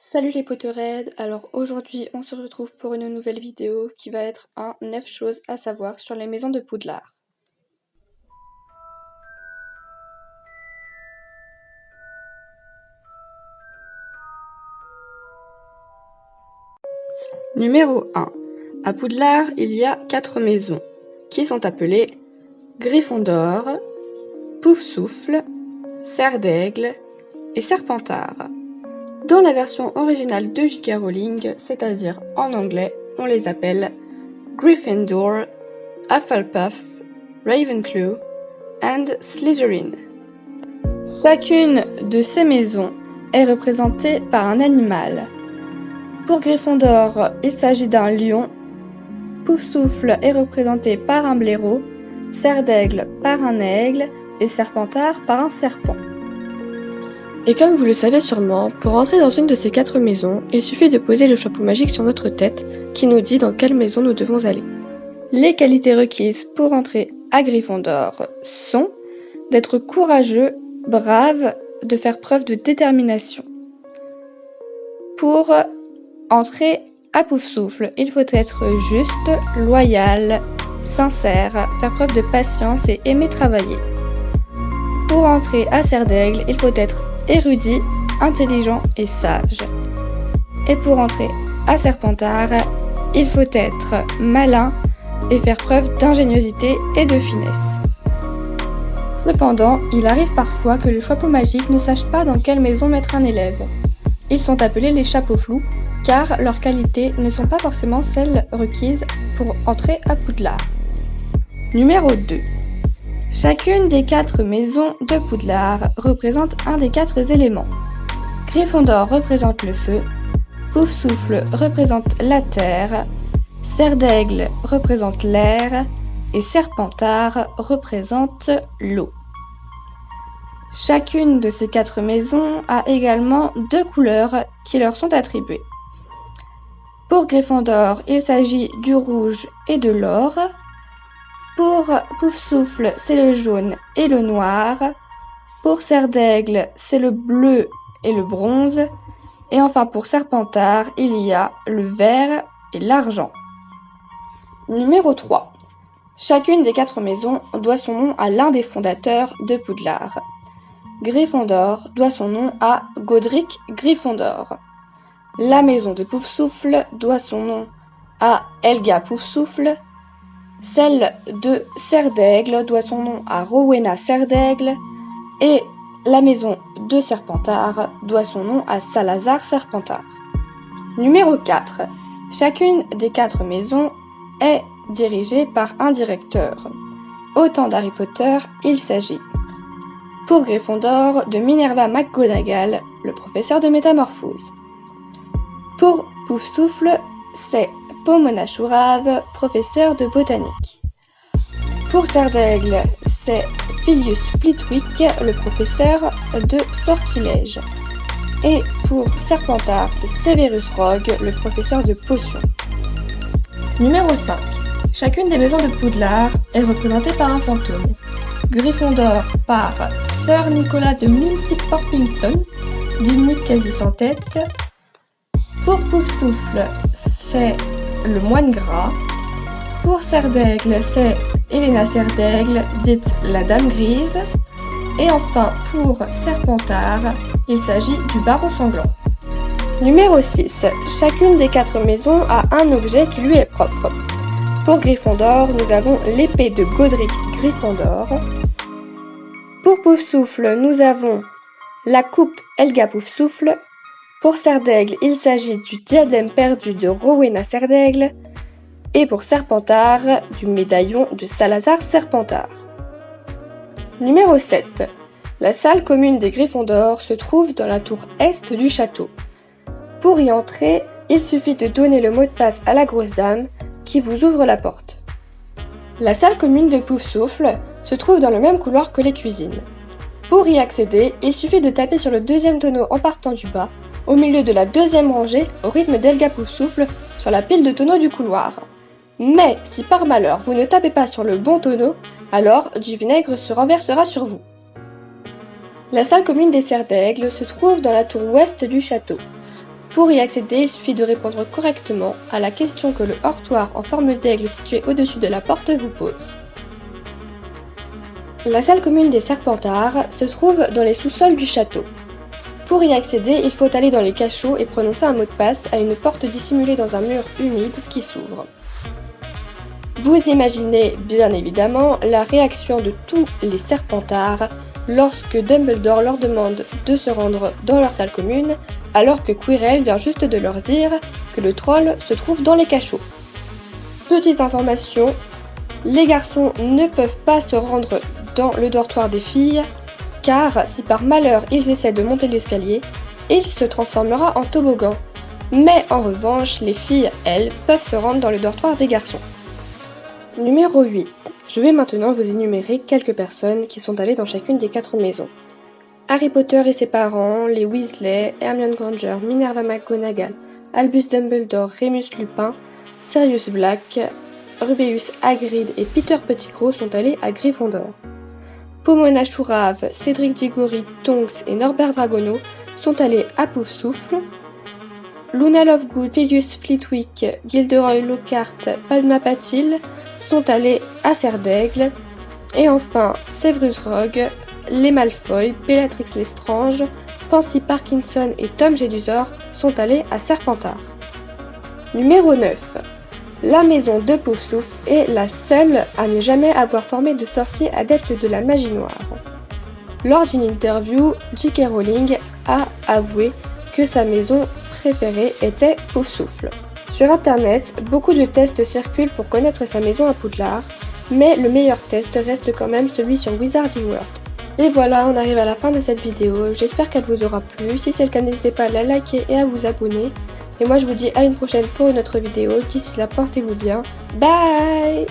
Salut les poteraides, alors aujourd'hui on se retrouve pour une nouvelle vidéo qui va être un 9 choses à savoir sur les maisons de Poudlard. Numéro 1. À Poudlard, il y a 4 maisons, qui sont appelées Gryffondor, Poufsouffle, Serre d'Aigle et Serpentard. Dans la version originale de J.K. Rowling, c'est-à-dire en anglais, on les appelle Gryffindor, Hufflepuff, Ravenclaw and Slytherin. Chacune de ces maisons est représentée par un animal. Pour Gryffondor, il s'agit d'un lion, Poufsouffle est représenté par un blaireau, Serre d'Aigle par un aigle et Serpentard par un serpent. Et comme vous le savez sûrement, pour entrer dans une de ces 4 maisons, il suffit de poser le chapeau magique sur notre tête qui nous dit dans quelle maison nous devons aller. Les qualités requises pour entrer à Gryffondor sont d'être courageux, brave, de faire preuve de détermination. Pour entrer à Poufsouffle, il faut être juste, loyal, sincère, faire preuve de patience et aimer travailler. Pour entrer à Serre d'Aigle, il faut être érudit, intelligent et sage. Et pour entrer à Serpentard, il faut être malin et faire preuve d'ingéniosité et de finesse. Cependant, il arrive parfois que le chapeau magique ne sache pas dans quelle maison mettre un élève. Ils sont appelés les chapeaux flous, car leurs qualités ne sont pas forcément celles requises pour entrer à Poudlard. Numéro 2. Chacune des 4 maisons de Poudlard représente un des 4 éléments. Gryffondor représente le feu, Poufsouffle représente la terre, Serre d'Aigle représente l'air et Serpentard représente l'eau. Chacune de ces 4 maisons a également 2 couleurs qui leur sont attribuées. Pour Gryffondor, il s'agit du rouge et de l'or. Pour Poufsouffle, c'est le jaune et le noir. Pour Serre d'Aigle, c'est le bleu et le bronze. Et enfin pour Serpentard, il y a le vert et l'argent. Numéro 3. Chacune des 4 maisons doit son nom à l'un des fondateurs de Poudlard. Gryffondor doit son nom à Godric Gryffondor. La maison de Poufsouffle doit son nom à Helga Poufsouffle. Celle de Serre d'Aigle doit son nom à Rowena Serre d'Aigle. Et la maison de Serpentard doit son nom à Salazar Serpentard. Numéro 4. Chacune des 4 maisons est dirigée par un directeur. Au temps d'Harry Potter, il s'agit pour Gryffondor de Minerva McGonagall, le professeur de métamorphose. Pour Poufsouffle, c'est Pomona Chourave, professeur de botanique. Pour Serre d'Aigle, c'est Filius Flitwick, le professeur de sortilège. Et pour Serpentard, c'est Severus Rogue, le professeur de potions. Numéro 5. Chacune des maisons de Poudlard est représentée par un fantôme. Gryffondor par Sir Nicolas de Milsip-Porpington, dit Nick quasi sans tête. Pour Poufsouffle, c'est le moine gras. Pour Serre d'Aigle, c'est Helena Serre d'Aigle, dite la Dame Grise. Et enfin, pour Serpentard, il s'agit du Baron Sanglant. Numéro 6. Chacune des 4 maisons a un objet qui lui est propre. Pour Gryffondor, nous avons l'épée de Godric Gryffondor. Pour Poufsouffle, nous avons la coupe Helga Poufsouffle. Pour Serre d'Aigle, il s'agit du diadème perdu de Rowena Serre d'Aigle. Et pour Serpentard, du médaillon de Salazar Serpentard. Numéro 7. La salle commune des Gryffondor se trouve dans la tour est du château. Pour y entrer, il suffit de donner le mot de passe à la grosse dame qui vous ouvre la porte. La salle commune de Poufsouffle se trouve dans le même couloir que les cuisines. Pour y accéder, il suffit de taper sur le 2e tonneau en partant du bas, au milieu de la 2e rangée, au rythme d'Helga Poufsouffle, sur la pile de tonneaux du couloir. Mais si par malheur vous ne tapez pas sur le bon tonneau, alors du vinaigre se renversera sur vous. La salle commune des Serres d'Aigle se trouve dans la tour ouest du château. Pour y accéder, il suffit de répondre correctement à la question que le hortoir en forme d'aigle situé au-dessus de la porte vous pose. La salle commune des Serpentards se trouve dans les sous-sols du château. Pour y accéder, il faut aller dans les cachots et prononcer un mot de passe à une porte dissimulée dans un mur humide qui s'ouvre. Vous imaginez bien évidemment la réaction de tous les Serpentards lorsque Dumbledore leur demande de se rendre dans leur salle commune, alors que Quirrell vient juste de leur dire que le troll se trouve dans les cachots. Petite information, les garçons ne peuvent pas se rendre dans le dortoir des filles, car si par malheur ils essaient de monter l'escalier, il se transformera en toboggan. Mais en revanche, les filles, elles, peuvent se rendre dans le dortoir des garçons. Numéro 8. Je vais maintenant vous énumérer quelques personnes qui sont allées dans chacune des 4 maisons. Harry Potter et ses parents, les Weasley, Hermione Granger, Minerva McGonagall, Albus Dumbledore, Remus Lupin, Sirius Black, Rubeus Hagrid et Peter Pettigrew sont allés à Gryffondor. Pomona Chourave, Cédric Diggory, Tonks et Norbert Dragono sont allés à Poufsouffle. Luna Lovegood, Filius Flitwick, Gilderoy Lockhart, Padma Patil sont allés à Serre-d'Aigle. Et enfin, Severus Rogue, les Malfoy, Bellatrix Lestrange, Pansy Parkinson et Tom Jedusor sont allés à Serpentard. Numéro 9. La maison de Poufsouffle est la seule à ne jamais avoir formé de sorcier adepte de la magie noire. Lors d'une interview, J.K. Rowling a avoué que sa maison préférée était Poufsouffle. Sur internet, beaucoup de tests circulent pour connaître sa maison à Poudlard, mais le meilleur test reste quand même celui sur Wizarding World. Et voilà, on arrive à la fin de cette vidéo, j'espère qu'elle vous aura plu, si c'est le cas n'hésitez pas à la liker et à vous abonner. Et moi je vous dis à une prochaine pour une autre vidéo, d'ici là portez-vous bien, bye.